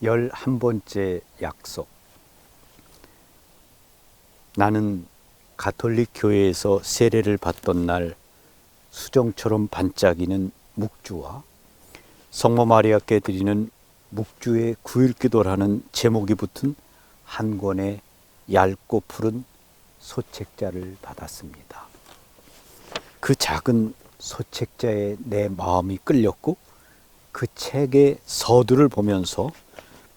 11번째 약속. 나는 가톨릭 교회에서 세례를 받던 날 수정처럼 반짝이는 묵주와 성모 마리아께 드리는 묵주의 9일 기도라는 제목이 붙은 한 권의 얇고 푸른 소책자를 받았습니다. 그 작은 소책자에 내 마음이 끌렸고 그 책의 서두를 보면서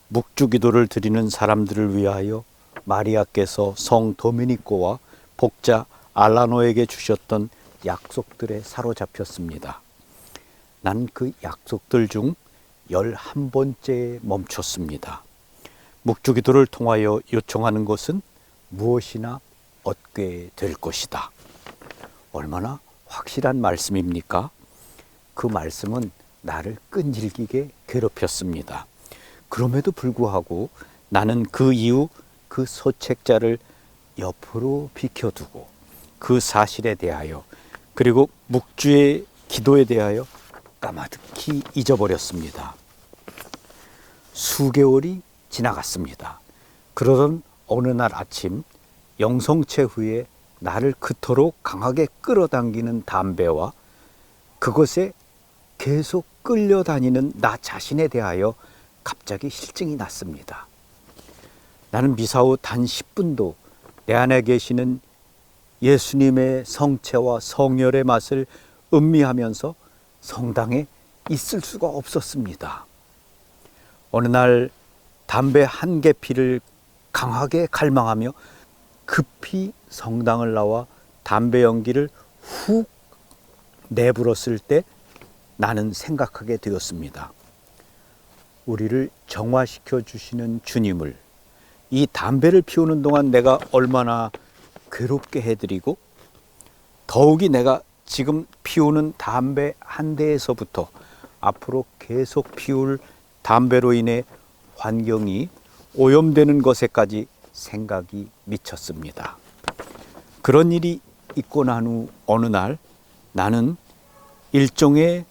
묵주 기도를 드리는 사람들을 위하여 마리아께서 성 도미니코와 복자 알라노에게 주셨던 약속들에 사로잡혔습니다. 난 그 약속들 중 11번째에 멈췄습니다. 묵주 기도를 통하여 요청하는 것은 무엇이나 얻게 될 것이다. 얼마나 확실한 말씀입니까? 그 말씀은 나를 끈질기게 괴롭혔습니다. 그럼에도 불구하고 나는 그 이후 그 소책자를 옆으로 비켜두고 그 사실에 대하여 그리고 묵주의 기도에 대하여 까마득히 잊어버렸습니다. 수개월이 지나갔습니다. 그러던 어느 날 아침 영성체 후에 나를 그토록 강하게 끌어당기는 담배와 그것에 계속 끌려다니는 나 자신에 대하여 갑자기 실증이 났습니다. 나는 미사 후 단 10분도 내 안에 계시는 예수님의 성체와 성혈의 맛을 음미하면서 성당에 있을 수가 없었습니다. 어느 날 담배 한 개피를 강하게 갈망하며 급히 성당을 나와 담배 연기를 훅 내불었을 때 나는 생각하게 되었습니다. 우리를 정화시켜 주시는 주님을 이 담배를 피우는 동안 내가 얼마나 괴롭게 해드리고 더욱이 내가 지금 피우는 담배 한 대에서부터 앞으로 계속 피울 담배로 인해 환경이 오염되는 것에까지 생각이 미쳤습니다. 그런 일이 있고 난 후 어느 날 나는 일종의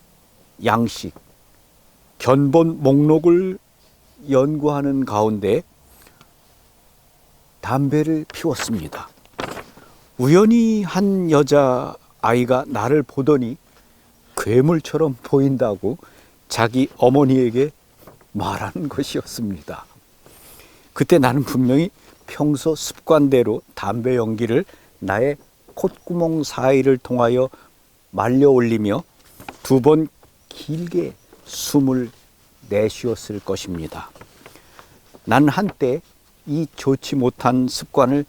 양식, 견본 목록을 연구하는 가운데 담배를 피웠습니다. 우연히 한 여자아이가 나를 보더니 괴물처럼 보인다고 자기 어머니에게 말하는 것이었습니다. 그때 나는 분명히 평소 습관대로 담배 연기를 나의 콧구멍 사이를 통하여 말려 올리며 2번 길게 숨을 내쉬었을 것입니다. 나는 한때 이 좋지 못한 습관을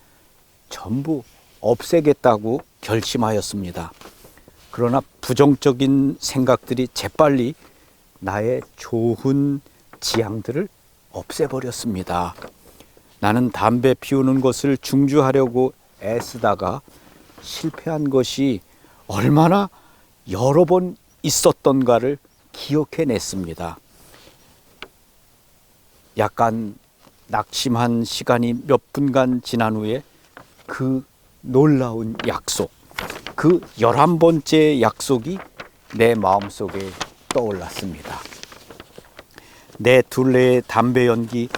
전부 없애겠다고 결심하였습니다. 그러나 부정적인 생각들이 재빨리 나의 좋은 지향들을 없애버렸습니다. 나는 담배 피우는 것을 중지하려고 애쓰다가 실패한 것이 얼마나 여러 번 있었던가를 기억해냈습니다. 약간 낙심한 시간이 몇 분간 지난 후에 그 놀라운 약속, 그 11번째 약속이 내 마음속에 떠올랐습니다. 내 둘레의 담배 연기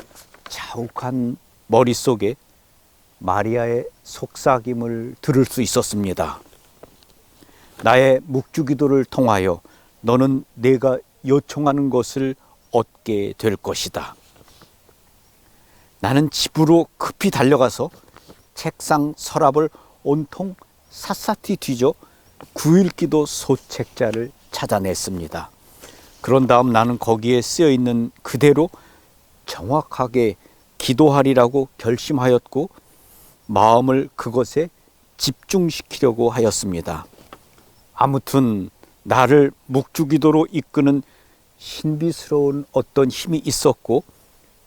자욱한 머릿속에 마리아의 속삭임을 들을 수 있었습니다. 나의 묵주 기도를 통하여 너는 내가 요청하는 것을 얻게 될 것이다. 나는 집으로 급히 달려가서 책상 서랍을 온통 샅샅이 뒤져 9일 기도 소책자를 찾아냈습니다. 그런 다음 나는 거기에 쓰여 있는 그대로 정확하게 기도하리라고 결심하였고 마음을 그것에 집중시키려고 하였습니다. 아무튼 나를 묵주 기도로 이끄는 신비스러운 어떤 힘이 있었고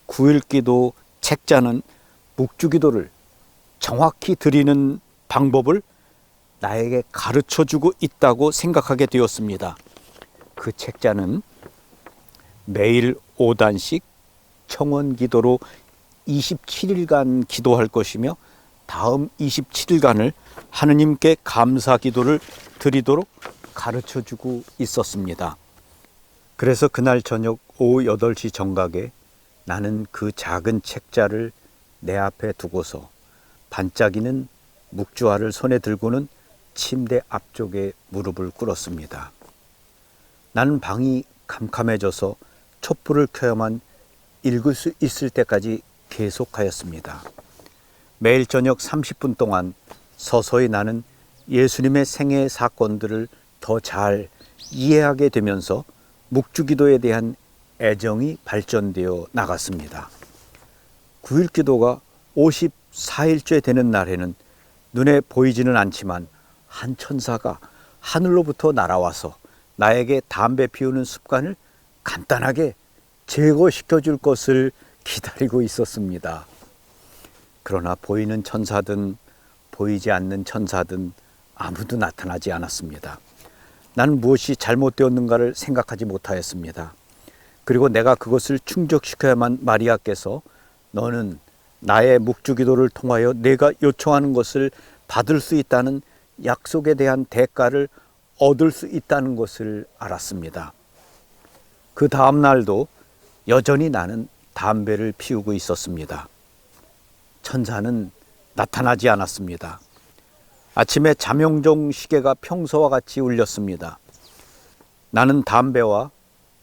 9일 기도 책자는 묵주 기도를 정확히 드리는 방법을 나에게 가르쳐주고 있다고 생각하게 되었습니다. 그 책자는 매일 5단씩 청원 기도로 27일간 기도할 것이며 다음 27일간을 하느님께 감사 기도를 드리도록 가르쳐주고 있었습니다. 그래서 그날 저녁 오후 8시 정각에 나는 그 작은 책자를 내 앞에 두고서 반짝이는 묵주화를 손에 들고는 침대 앞쪽에 무릎을 꿇었습니다. 나는 방이 캄캄해져서 촛불을 켜야만 읽을 수 있을 때까지 계속하였습니다. 매일 저녁 30분 동안 서서히 나는 예수님의 생애 사건들을 더 잘 이해하게 되면서 묵주기도에 대한 애정이 발전되어 나갔습니다. 9일 기도가 54일째 되는 날에는 눈에 보이지는 않지만 한 천사가 하늘로부터 날아와서 나에게 담배 피우는 습관을 간단하게 제거시켜 줄 것을 기다리고 있었습니다. 그러나 보이는 천사든 보이지 않는 천사든 아무도 나타나지 않았습니다. 나는 무엇이 잘못되었는가를 생각하지 못하였습니다. 그리고 내가 그것을 충족시켜야만 마리아께서 너는 나의 묵주기도를 통하여 내가 요청하는 것을 받을 수 있다는 약속에 대한 대가를 얻을 수 있다는 것을 알았습니다. 그 다음 날도 여전히 나는 담배를 피우고 있었습니다. 천사는 나타나지 않았습니다. 아침에 잠용종 시계가 평소와 같이 울렸습니다. 나는 담배와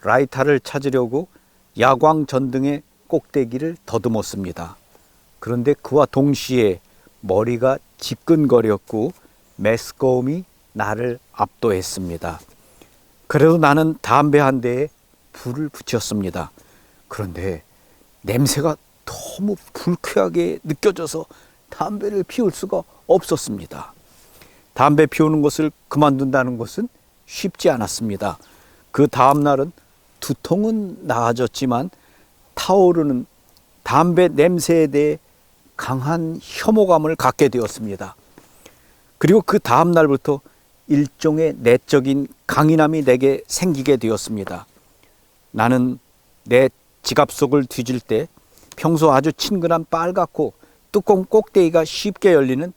라이터를 찾으려고 야광 전등의 꼭대기를 더듬었습니다. 그런데 그와 동시에 머리가 지끈거렸고 메스꺼움이 나를 압도했습니다. 그래도 나는 담배 한 대에 불을 붙였습니다. 그런데 냄새가 너무 불쾌하게 느껴져서 담배를 피울 수가 없었습니다. 담배 피우는 것을 그만둔다는 것은 쉽지 않았습니다. 그 다음 날은 두통은 나아졌지만 타오르는 담배 냄새에 대해 강한 혐오감을 갖게 되었습니다. 그리고 그 다음 날부터 일종의 내적인 강인함이 내게 생기게 되었습니다. 나는 내 지갑 속을 뒤질 때 평소 아주 친근한 빨갛고 뚜껑 꼭대기가 쉽게 열리는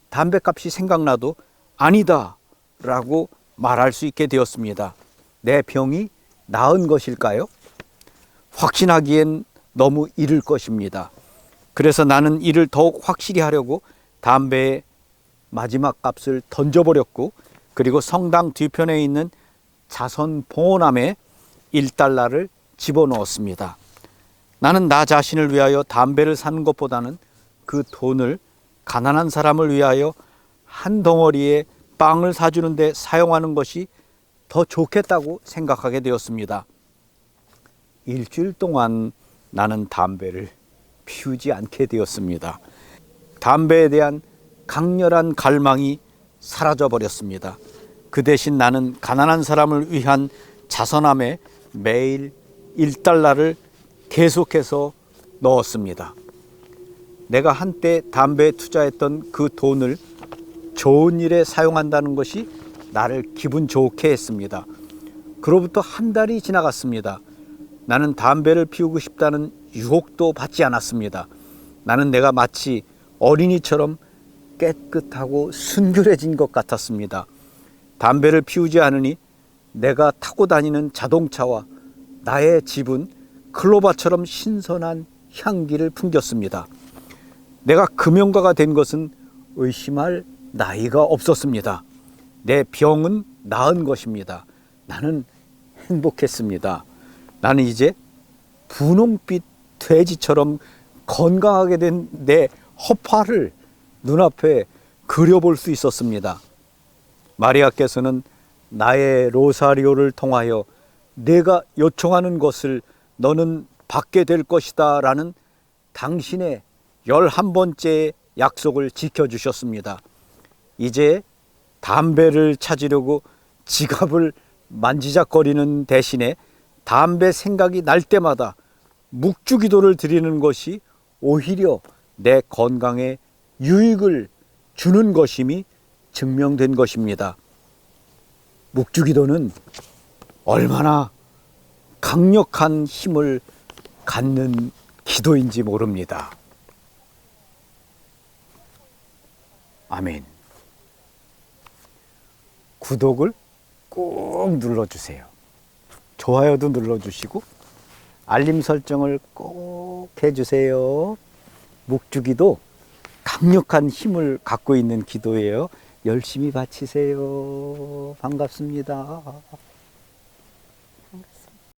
담배값이 생각나도 아니다 라고 말할 수 있게 되었습니다. 내 병이 나은 것일까요? 확신하기엔 너무 이를 것입니다. 그래서 나는 이를 더욱 확실히 하려고 담배의 마지막 값을 던져버렸고, 그리고 성당 뒤편에 있는 자선 봉헌함에 1달러를 집어넣었습니다. 나는 나 자신을 위하여 담배를 사는 것보다는 그 돈을 가난한 사람을 위하여 한 덩어리의 빵을 사주는 데 사용하는 것이 더 좋겠다고 생각하게 되었습니다. 일주일 동안 나는 담배를 피우지 않게 되었습니다. 담배에 대한 강렬한 갈망이 사라져 버렸습니다. 그 대신 나는 가난한 사람을 위한 자선함에 매일 1달러를 계속해서 넣었습니다. 내가 한때 담배에 투자했던 그 돈을 좋은 일에 사용한다는 것이 나를 기분 좋게 했습니다. 그로부터 한 달이 지나갔습니다. 나는 담배를 피우고 싶다는 유혹도 받지 않았습니다. 나는 내가 마치 어린이처럼 깨끗하고 순결해진 것 같았습니다. 담배를 피우지 않으니 내가 타고 다니는 자동차와 나의 집은 클로바처럼 신선한 향기를 풍겼습니다. 내가 금연가가 된 것은 의심할 나이가 없었습니다. 내 병은 나은 것입니다. 나는 행복했습니다. 나는 이제 분홍빛 돼지처럼 건강하게 된 내 허파를 눈앞에 그려볼 수 있었습니다. 마리아께서는 나의 로사리오를 통하여 내가 요청하는 것을 너는 받게 될 것이다 라는 당신의 11번째 약속을 지켜주셨습니다. 이제 담배를 찾으려고 지갑을 만지작거리는 대신에 담배 생각이 날 때마다 묵주기도를 드리는 것이 오히려 내 건강에 유익을 주는 것임이 증명된 것입니다. 묵주기도는 얼마나 강력한 힘을 갖는 기도인지 모릅니다. 아멘. 구독을 꼭 눌러주세요. 좋아요도 눌러주시고 알림 설정을 꼭 해주세요. 묵주기도 강력한 힘을 갖고 있는 기도예요. 열심히 바치세요. 반갑습니다.